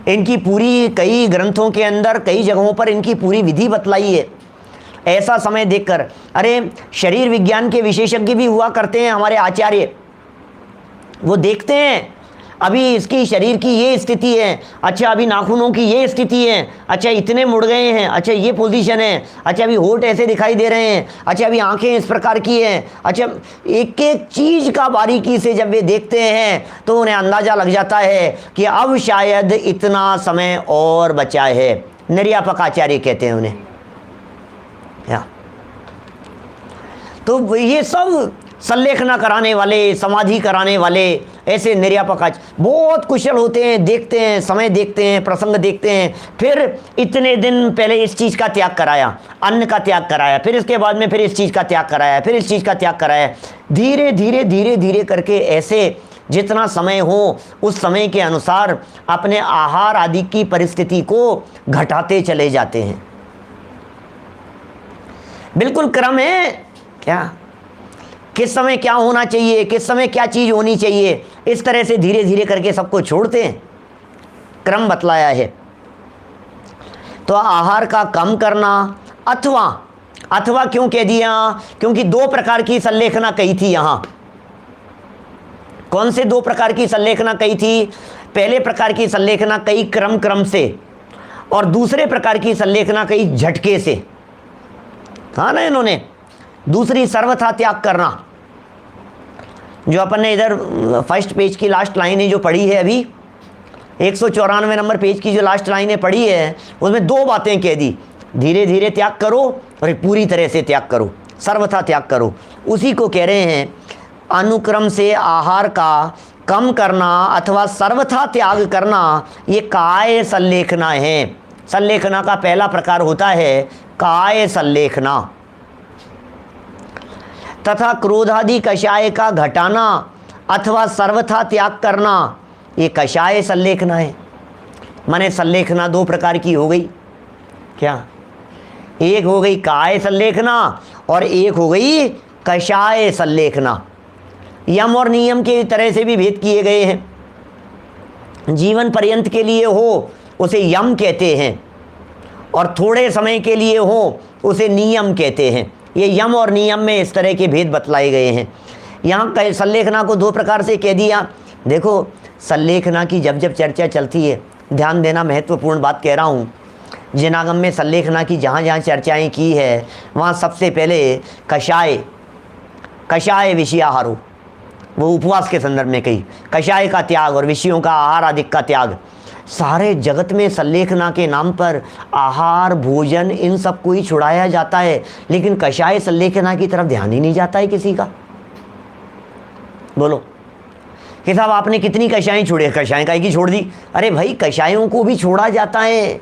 इनकी पूरी कई ग्रंथों के अंदर कई जगहों पर इनकी पूरी विधि बतलाई है। ऐसा समय देखकर, अरे शरीर विज्ञान के विशेषज्ञ भी हुआ करते हैं हमारे आचार्य, वो देखते हैं अभी इसकी शरीर की ये स्थिति है, अच्छा अभी नाखूनों की ये स्थिति है, अच्छा इतने मुड़ गए हैं, अच्छा ये पोजीशन है, अच्छा अभी होठ ऐसे दिखाई दे रहे हैं, अच्छा अभी आंखें इस प्रकार की हैं, अच्छा एक एक चीज़ का बारीकी से जब वे देखते हैं तो उन्हें अंदाज़ा लग जाता है कि अब शायद इतना समय और बचा है। निर्यापक आचार्य कहते हैं उन्हें। तो ये सब संलेखना कराने वाले, समाधि कराने वाले, ऐसे निर्यापक बहुत कुशल होते हैं, देखते हैं, समय देखते हैं, प्रसंग देखते हैं। फिर इतने दिन पहले इस चीज़ का त्याग कराया, अन्न का त्याग कराया, फिर इसके बाद में फिर इस चीज़ का त्याग कराया, फिर इस चीज़ का त्याग कराया। धीरे धीरे धीरे धीरे करके ऐसे जितना समय हो उस समय के अनुसार अपने आहार आदि की परिस्थिति को घटाते चले जाते हैं। बिल्कुल क्रम है, क्या किस समय क्या होना चाहिए, किस समय क्या चीज़ होनी चाहिए, इस तरह से धीरे धीरे करके सबको छोड़ते हैं, क्रम बतलाया है। तो आहार का कम करना, अथवा क्यों कह दिया, क्योंकि दो प्रकार की संलेखना कही थी यहाँ। कौन से दो प्रकार की संलेखना कही थी? पहले प्रकार की संलेखना कई क्रम से, और दूसरे प्रकार की संलेखना कई झटके से। हाँ ना, इन्होंने दूसरी सर्वथा त्याग करना, जो अपन ने इधर फर्स्ट पेज की लास्ट लाइनें जो पढ़ी है, अभी 194 नंबर पेज की जो लास्ट लाइनें पढ़ी है, उसमें दो बातें कह दी, धीरे धीरे त्याग करो और पूरी तरह से त्याग करो, सर्वथा त्याग करो। उसी को कह रहे हैं अनुक्रम से आहार का कम करना अथवा सर्वथा त्याग करना, ये काय संलेखना है। संलेखना का पहला प्रकार होता है काय संलेखना। तथा क्रोधादि कषाय का घटाना अथवा सर्वथा त्याग करना, ये कषाय संलेखना है। माने संलेखना दो प्रकार की हो गई। क्या? एक हो गई काय संलेखना और एक हो गई कषाय संलेखना। यम और नियम के तरह से भी भेद किए गए हैं। जीवन पर्यंत के लिए हो उसे यम कहते हैं और थोड़े समय के लिए हो उसे नियम कहते हैं। ये यम और नियम में इस तरह के भेद बतलाए गए हैं। यहाँ संलेखना को दो प्रकार से कह दिया। देखो, संलेखना की जब जब चर्चा चलती है, ध्यान देना, महत्वपूर्ण बात कह रहा हूँ, जिनागम में संलेखना की जहाँ जहाँ चर्चाएं की है वहाँ सबसे पहले कषाय विषयाहारो, वो उपवास के संदर्भ में कही, कषाय का त्याग और विषयों का आहार आदि का त्याग। सारे जगत में संलेखना के नाम पर आहार भोजन इन सब को ही छुड़ाया जाता है, लेकिन कषाय संलेखना की तरफ ध्यान ही नहीं जाता है किसी का। बोलो कि साहब आपने कितनी कषायें छोड़ी? कषायें काहे की छोड़ दी? अरे भाई, कषायों को भी छोड़ा जाता है,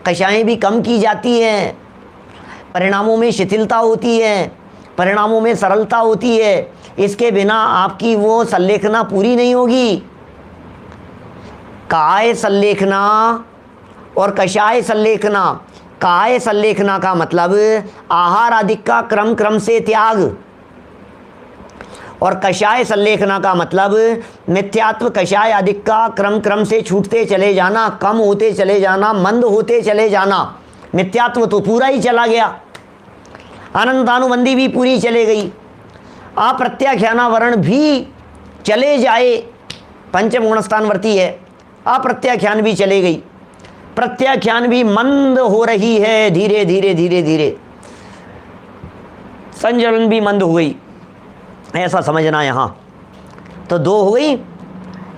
कषायें भी कम की जाती हैं, परिणामों में शिथिलता होती है, परिणामों में सरलता होती है। इसके बिना आपकी वो संलेखना पूरी नहीं होगी। काय संलेखना और कषाय संलेखना, काय संलेखना का मतलब आहार आदि का क्रम से त्याग, और कषाय संलेखना का मतलब मिथ्यात्व कषाय आदि का क्रम से छूटते चले जाना, कम होते चले जाना, मंद होते चले जाना। मिथ्यात्व तो पूरा ही चला गया, अनंतानुबंधी भी पूरी चले गई, अप्रत्याख्यानावरण भी चले जाए, पंचम गुणस्थानवर्ती है, अप्रत्याख्यान भी चले गई, प्रत्याख्यान भी मंद हो रही है, धीरे धीरे धीरे धीरे संचलन भी मंद हो गई, ऐसा समझना यहाँ। तो दो हो गई,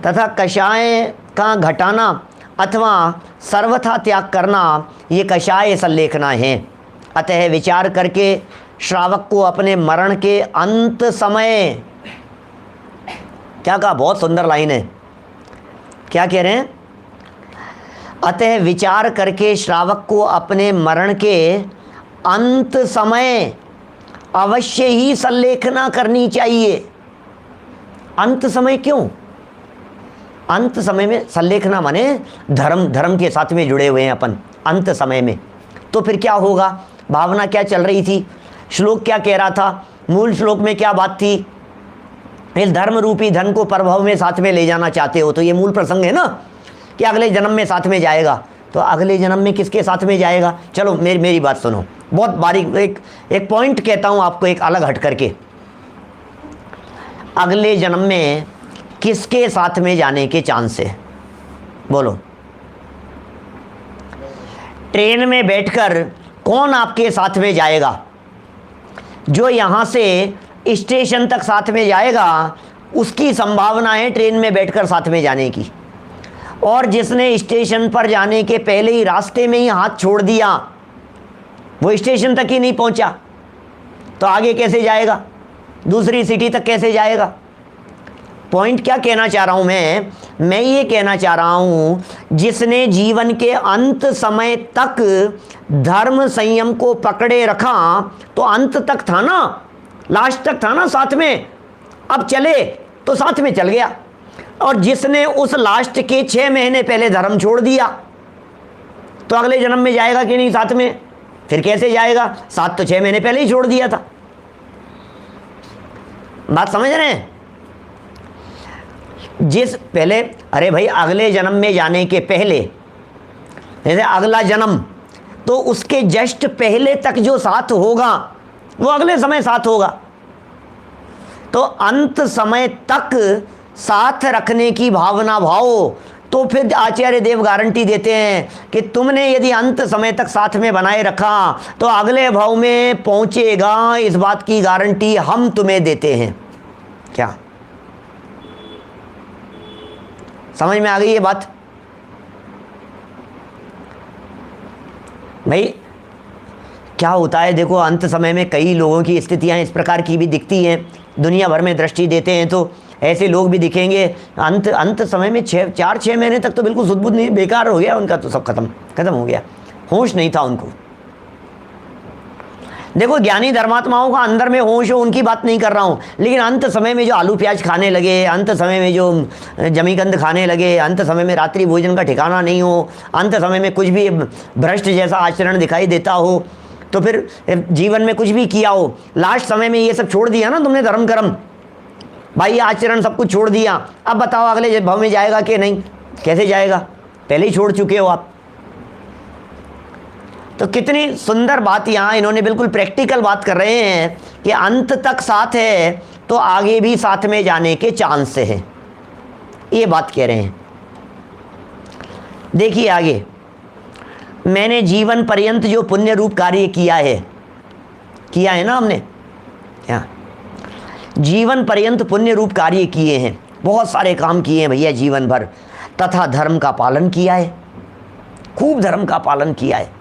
तथा कषाय का घटाना अथवा सर्वथा त्याग करना, ये कषाय संलेखना है। अतः विचार करके श्रावक को अपने मरण के अंत समय, क्या कहा, बहुत सुंदर लाइन है, क्या कह रहे हैं? अतः विचार करके श्रावक को अपने मरण के अंत समय अवश्य ही संलेखना करनी चाहिए। अंत समय क्यों? अंत समय में संलेखना माने धर्म के साथ में जुड़े हुए हैं अपन अंत समय में। तो फिर क्या होगा? भावना क्या चल रही थी? श्लोक क्या कह रहा था? मूल श्लोक में क्या बात थी? इस धर्म रूपी धन को प्रभाव में साथ में ले जाना चाहते हो, तो ये मूल प्रसंग है ना कि अगले जन्म में साथ में जाएगा। तो अगले जन्म में किसके साथ में जाएगा? चलो मेरी बात सुनो, बहुत बारीक एक पॉइंट कहता हूं आपको, एक अलग हट करके। अगले जन्म में किसके साथ में जाने के चांस है? बोलो। ट्रेन में बैठकर कौन आपके साथ में जाएगा? जो यहां से स्टेशन तक साथ में जाएगा उसकी संभावना है ट्रेन में बैठकर साथ में जाने की, और जिसने स्टेशन पर जाने के पहले ही रास्ते में ही हाथ छोड़ दिया, वो स्टेशन तक ही नहीं पहुंचा, तो आगे कैसे जाएगा? दूसरी सिटी तक कैसे जाएगा? पॉइंट क्या कहना चाह रहा हूं मैं ये कहना चाह रहा हूं, जिसने जीवन के अंत समय तक धर्म संयम को पकड़े रखा तो अंत तक था ना, लास्ट तक था ना साथ में, अब चले तो साथ में चल गया। और जिसने उस लास्ट के 6 महीने पहले धर्म छोड़ दिया तो अगले जन्म में जाएगा कि नहीं साथ में? फिर कैसे जाएगा? साथ तो 6 महीने पहले ही छोड़ दिया था। बात समझ रहे हैं? जिस पहले, अरे भाई, अगले जन्म में जाने के पहले, जैसे अगला जन्म, तो उसके जस्ट पहले तक जो साथ होगा वो अगले समय साथ होगा। तो अंत समय तक साथ रखने की भावना भाव, तो फिर आचार्य देव गारंटी देते हैं कि तुमने यदि अंत समय तक साथ में बनाए रखा तो अगले भाव में पहुंचेगा, इस बात की गारंटी हम तुम्हें देते हैं। क्या समझ में आ गई ये बात? भाई क्या होता है, देखो, अंत समय में कई लोगों की स्थितियां इस प्रकार की भी दिखती हैं, दुनिया भर में दृष्टि देते हैं तो ऐसे लोग भी दिखेंगे। अंत समय में 4-6 महीने तक तो बिल्कुल सुध-बुध नहीं, बेकार हो गया उनका, तो सब खत्म हो गया, होश नहीं था उनको। देखो, ज्ञानी धर्मात्माओं का अंदर में होश हो, उनकी बात नहीं कर रहा हूँ, लेकिन अंत समय में जो आलू प्याज खाने लगे, अंत समय में जो जमीकंद खाने लगे, अंत समय में रात्रि भोजन का ठिकाना नहीं हो, अंत समय में कुछ भी भ्रष्ट जैसा आचरण दिखाई देता हो, तो फिर जीवन में कुछ भी किया हो, लास्ट समय में ये सब छोड़ दिया ना तुमने, धर्म कर्म, भाई आचरण सब कुछ छोड़ दिया, अब बताओ अगले भव में जाएगा कि नहीं? कैसे जाएगा? पहले ही छोड़ चुके हो आप। तो कितनी सुंदर बात यहाँ इन्होंने बिल्कुल प्रैक्टिकल बात कर रहे हैं कि अंत तक साथ है तो आगे भी साथ में जाने के चांस है, ये बात कह रहे हैं। देखिए आगे, मैंने जीवन पर्यंत जो पुण्य रूप कार्य किया है ना हमने, क्या जीवन पर्यंत पुण्य रूप कार्य किए हैं, बहुत सारे काम किए हैं भैया जीवन भर, तथा धर्म का पालन किया है, खूब धर्म का पालन किया है।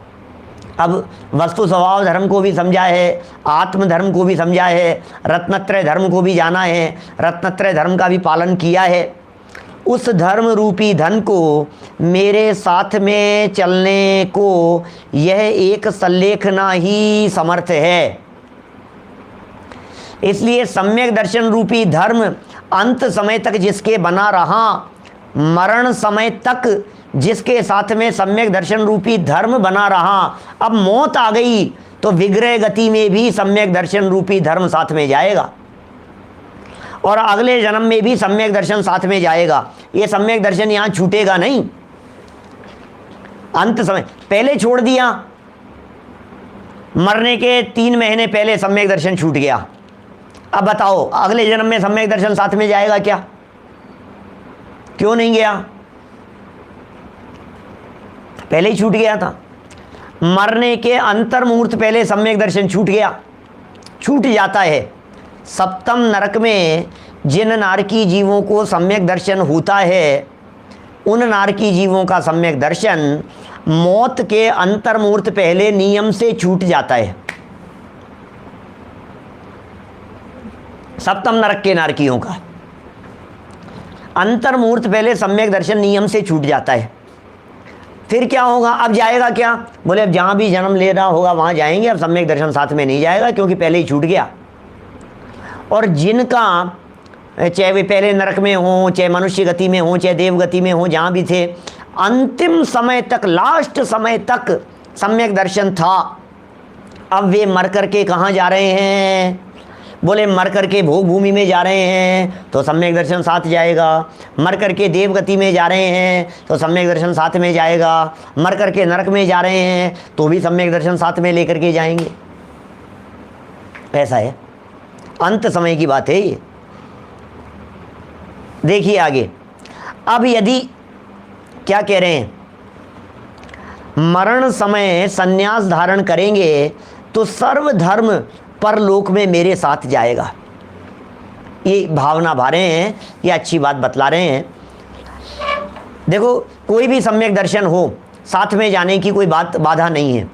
अब वस्तु स्वभाव धर्म को भी समझा है, आत्म धर्म को भी समझा है, रत्नत्रय धर्म को भी जाना है, रत्नत्रय धर्म का भी पालन किया है। उस धर्म रूपी धन को मेरे साथ में चलने को यह एक सल्लेखना ही समर्थ है। इसलिए सम्यक दर्शन रूपी धर्म अंत समय तक जिसके बना रहा, मरण समय तक जिसके साथ में सम्यक दर्शन रूपी धर्म बना रहा, अब मौत आ गई तो विग्रह गति में भी सम्यक दर्शन रूपी धर्म साथ में जाएगा और अगले जन्म में भी सम्यक दर्शन साथ में जाएगा। ये सम्यक दर्शन यहाँ छूटेगा नहीं। अंत समय पहले छोड़ दिया, मरने के 3 महीने पहले सम्यक दर्शन छूट गया, अब बताओ अगले जन्म में सम्यक दर्शन साथ में जाएगा क्या? क्यों नहीं गया? पहले ही छूट गया था। मरने के अंतर मुहूर्त पहले सम्यक दर्शन छूट गया, छूट जाता है। सप्तम नरक में जिन नारकी जीवों को सम्यक दर्शन होता है, उन नारकी जीवों का सम्यक दर्शन मौत के अंतर मुहूर्त पहले नियम से छूट जाता है। सप्तम नरक के नारकियों का अंतर मुहूर्त पहले सम्यक दर्शन नियम से छूट जाता है। फिर क्या होगा? अब जाएगा क्या? बोले अब जहाँ भी जन्म ले रहा होगा वहाँ जाएंगे, अब सम्यक दर्शन साथ में नहीं जाएगा क्योंकि पहले ही छूट गया। और जिनका चाहे वे पहले नरक में हों, चाहे मनुष्य गति में हों, चाहे देव गति में हों, जहाँ भी थे, अंतिम समय तक, लास्ट समय तक सम्यक दर्शन था। अब वे मर करके कहाँ जा रहे हैं? बोले मर करके भोग भूमि में जा रहे हैं तो सम्यक दर्शन साथ जाएगा, मर करके देव गति में जा रहे हैं तो सम्यक दर्शन साथ में जाएगा, मर करके नरक में जा रहे हैं तो भी सम्यक दर्शन साथ में लेकर के जाएंगे। ऐसा है, अंत समय की बात है ये। देखिए आगे, अब यदि क्या कह रहे हैं, मरण समय संन्यास धारण करेंगे तो सर्वधर्म परलोक में मेरे साथ जाएगा। ये भावना भा रहे हैं, ये अच्छी बात बतला रहे हैं। देखो कोई भी सम्यक दर्शन हो, साथ में जाने की कोई बाधा नहीं है।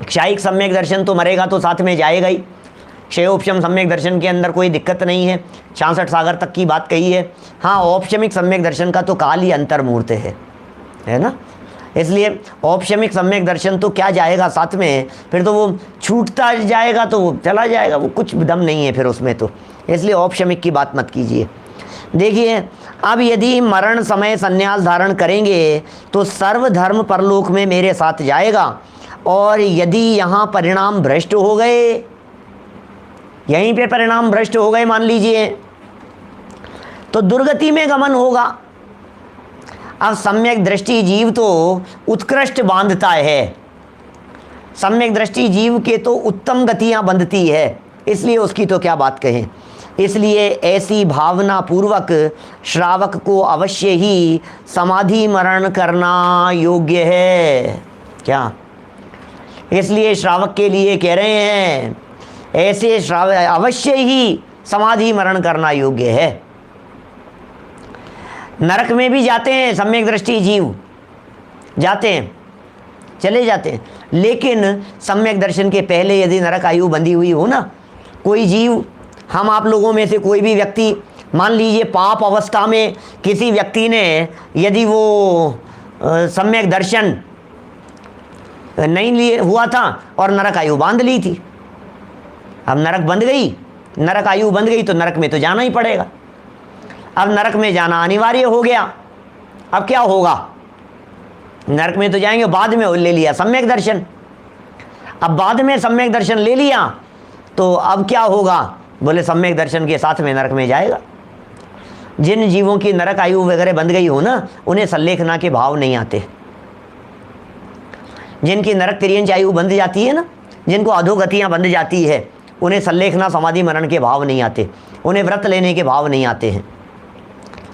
क्षायिक सम्यक दर्शन तो मरेगा तो साथ में जाएगा ही। क्षयोपशम सम्यक दर्शन के अंदर कोई दिक्कत नहीं है, 66 सागर तक की बात कही है। हाँ, औपशमिक सम्यक दर्शन का तो काल ही अंतर मुहूर्त है ना, इसलिए औपशमिक सम्यक दर्शन तो क्या जाएगा साथ में, फिर तो वो छूटता जाएगा तो वो चला जाएगा, वो कुछ दम नहीं है फिर उसमें तो, इसलिए औपशमिक की बात मत कीजिए। देखिए, अब यदि मरण समय संन्यास धारण करेंगे तो सर्वधर्म परलोक में मेरे साथ जाएगा, और यदि यहाँ परिणाम भ्रष्ट हो गए, यहीं पे परिणाम भ्रष्ट हो गए मान लीजिए, तो दुर्गति में गमन होगा। अब सम्यक दृष्टि जीव तो उत्कृष्ट बांधता है, सम्यक दृष्टि जीव के तो उत्तम गतियां बंधती है, इसलिए उसकी तो क्या बात कहें। इसलिए ऐसी भावना पूर्वक श्रावक को अवश्य ही समाधि मरण करना योग्य है। क्या? इसलिए श्रावक के लिए कह रहे हैं, ऐसे श्रावक अवश्य ही समाधि मरण करना योग्य है। नरक में भी जाते हैं सम्यक दृष्टि जीव, जाते हैं, चले जाते हैं, लेकिन सम्यक दर्शन के पहले यदि नरक आयु बंधी हुई हो ना, कोई जीव, हम आप लोगों में से कोई भी व्यक्ति, मान लीजिए पाप अवस्था में किसी व्यक्ति ने यदि वो सम्यक दर्शन नहीं लिए हुआ था और नरक आयु बांध ली थी, अब नरक बंध गई, नरक आयु बंध गई तो नरक में तो जाना ही पड़ेगा। अब नरक में जाना अनिवार्य हो गया, अब क्या होगा? नरक में तो जाएंगे, बाद में ले लिया सम्यक दर्शन। अब बाद में सम्यक दर्शन ले लिया तो अब क्या होगा? बोले सम्यक दर्शन के साथ में नरक में जाएगा। जिन जीवों की नरक आयु वगैरह बंध गई हो ना, उन्हें सल्लेखना के भाव नहीं आते। जिनकी नरक तिर्यंच आयु बंध जाती है ना, जिनको अधोगतियाँ बंध जाती है, उन्हें सल्लेखना समाधि मरण के भाव नहीं आते, उन्हें व्रत लेने के भाव नहीं आते हैं।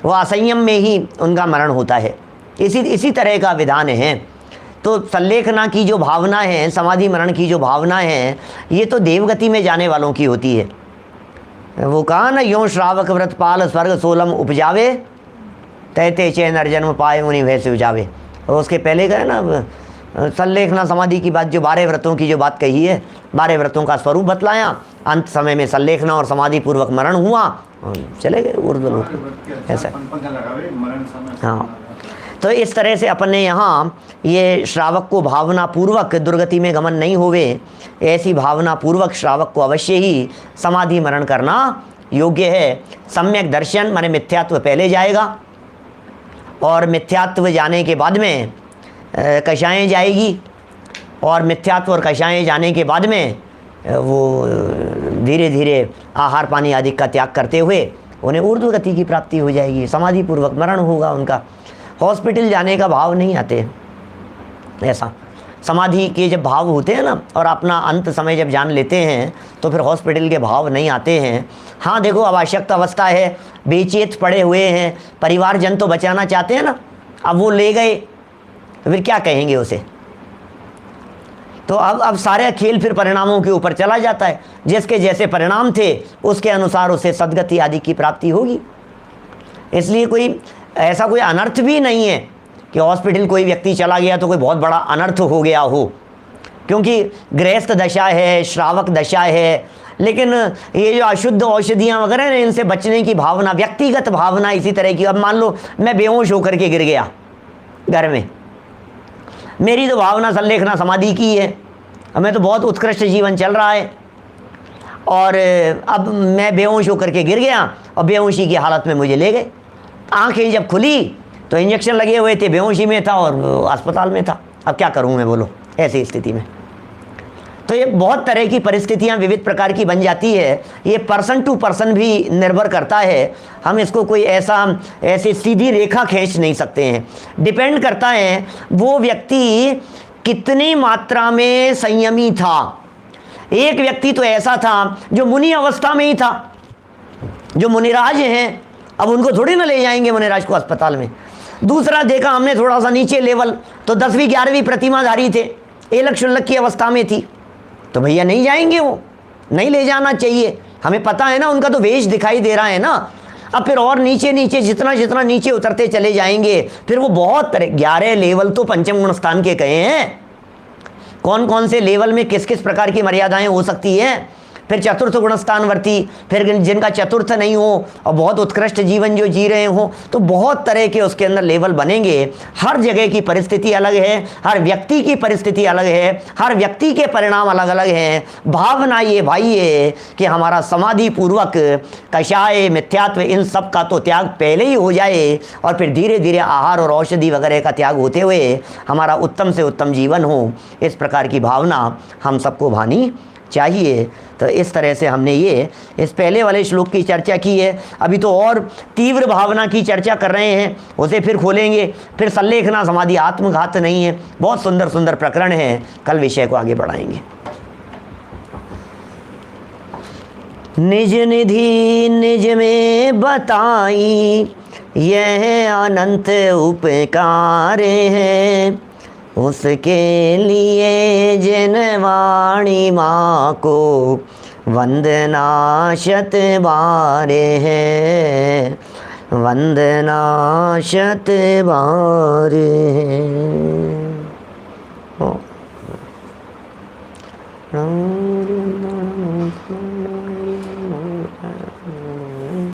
वो असंयम में ही उनका मरण होता है। इसी तरह का विधान है। तो सल्लेखना की जो भावना है, समाधि मरण की जो भावना है, ये तो देवगति में जाने वालों की होती है। वो कहा ना, यों श्रावक व्रत पाल स्वर्ग सोलम उपजावे, तैते चे नर जन्म पाए मुनि वैसे उजावे। और उसके पहले कहे ना, सल्लेखना समाधि की बात, जो 12 व्रतों की जो बात कही है, 12 व्रतों का स्वरूप बतलाया, अंत समय में सल्लेखना और समाधि पूर्वक मरण हुआ, चले गए ऊर्ध्व लोक। ऐसा हाँ। तो इस तरह से अपन ने यहाँ ये श्रावक को भावना पूर्वक दुर्गति में गमन नहीं होवे, ऐसी भावना पूर्वक श्रावक को अवश्य ही समाधि मरण करना योग्य है। सम्यक दर्शन माने मिथ्यात्व पहले जाएगा, और मिथ्यात्व जाने के बाद में कषाएँ जाएगी, और मिथ्यात्व और कषाएँ जाने के बाद में वो धीरे धीरे आहार पानी आदि का त्याग करते हुए उन्हें ऊर्ध्व गति की प्राप्ति हो जाएगी, समाधि पूर्वक मरण होगा उनका। हॉस्पिटल जाने का भाव नहीं आते। ऐसा समाधि के जब भाव होते हैं ना, और अपना अंत समय जब जान लेते हैं, तो फिर हॉस्पिटल के भाव नहीं आते हैं। हाँ देखो, आवश्यकता अवस्था है, बेचैत पड़े हुए हैं, परिवारजन तो बचाना चाहते हैं ना, अब वो ले गए तो फिर क्या कहेंगे उसे? तो अब सारे खेल फिर परिणामों के ऊपर चला जाता है। जिसके जैसे परिणाम थे उसके अनुसार उसे सद्गति आदि की प्राप्ति होगी। इसलिए कोई ऐसा कोई अनर्थ भी नहीं है कि हॉस्पिटल कोई व्यक्ति चला गया तो कोई बहुत बड़ा अनर्थ हो गया हो, क्योंकि गृहस्थ दशा है, श्रावक दशा है। लेकिन ये जो अशुद्ध औषधियाँ वगैरह हैं, इनसे बचने की भावना, व्यक्तिगत भावना इसी तरह की। अब मान लो मैं बेहोश होकर के गिर गया घर में, मेरी तो भावना सल्लेखना समाधि की है, हमें तो बहुत उत्कृष्ट जीवन चल रहा है, और अब मैं बेहोश होकर के गिर गया और बेहोशी की हालत में मुझे ले गए। आंखें जब खुली तो इंजेक्शन लगे हुए थे, बेहोशी में था और अस्पताल में था। अब क्या करूं मैं, बोलो, ऐसी स्थिति में। तो ये बहुत तरह की परिस्थितियां विविध प्रकार की बन जाती है। ये पर्सन टू पर्सन भी निर्भर करता है। हम इसको कोई ऐसी सीधी रेखा खींच नहीं सकते हैं। डिपेंड करता है वो व्यक्ति कितनी मात्रा में संयमी था। एक व्यक्ति तो ऐसा था जो मुनि अवस्था में ही था। जो मुनिराज हैं, अब उनको थोड़ी ना ले जाएंगे मुनिराज को अस्पताल में। दूसरा देखा हमने थोड़ा सा नीचे लेवल, तो 10वीं 11वीं प्रतिमाधारी थे, एलक शुल्लक की अवस्था में थी, तो भैया नहीं जाएंगे, वो नहीं ले जाना चाहिए। हमें पता है ना, उनका तो वेश दिखाई दे रहा है ना। अब फिर और नीचे नीचे जितना जितना नीचे उतरते चले जाएंगे, फिर वो बहुत तरह 11 लेवल तो पंचम गुण स्थान के कहे हैं। कौन कौन से लेवल में किस किस प्रकार की मर्यादाएं हो सकती हैं। फिर चतुर्थ गुणस्थानवर्ती, फिर जिनका चतुर्थ नहीं हो और बहुत उत्कृष्ट जीवन जो जी रहे हो, तो बहुत तरह के उसके अंदर लेवल बनेंगे। हर जगह की परिस्थिति अलग है, हर व्यक्ति की परिस्थिति अलग है, हर व्यक्ति के परिणाम अलग अलग हैं। भावना ये भाई है कि हमारा समाधि पूर्वक कषाय मिथ्यात्व इन सब का तो त्याग पहले ही हो जाए, और फिर धीरे धीरे आहार और औषधि वगैरह का त्याग होते हुए हमारा उत्तम से उत्तम जीवन हो। इस प्रकार की भावना हम सबको भानी चाहिए। तो इस तरह से हमने ये इस पहले वाले श्लोक की चर्चा की है। अभी तो और तीव्र भावना की चर्चा कर रहे हैं, उसे फिर खोलेंगे। फिर सल्लेखना समाधि आत्मघात नहीं है, बहुत सुंदर सुंदर प्रकरण हैं। कल विषय को आगे बढ़ाएंगे। निज निधि निज में बताई, यह अनंत उपकार है। उसके लिए जिन वाणी माँ को वंदना शत बारे हैं, वंदना शत बारे हैं।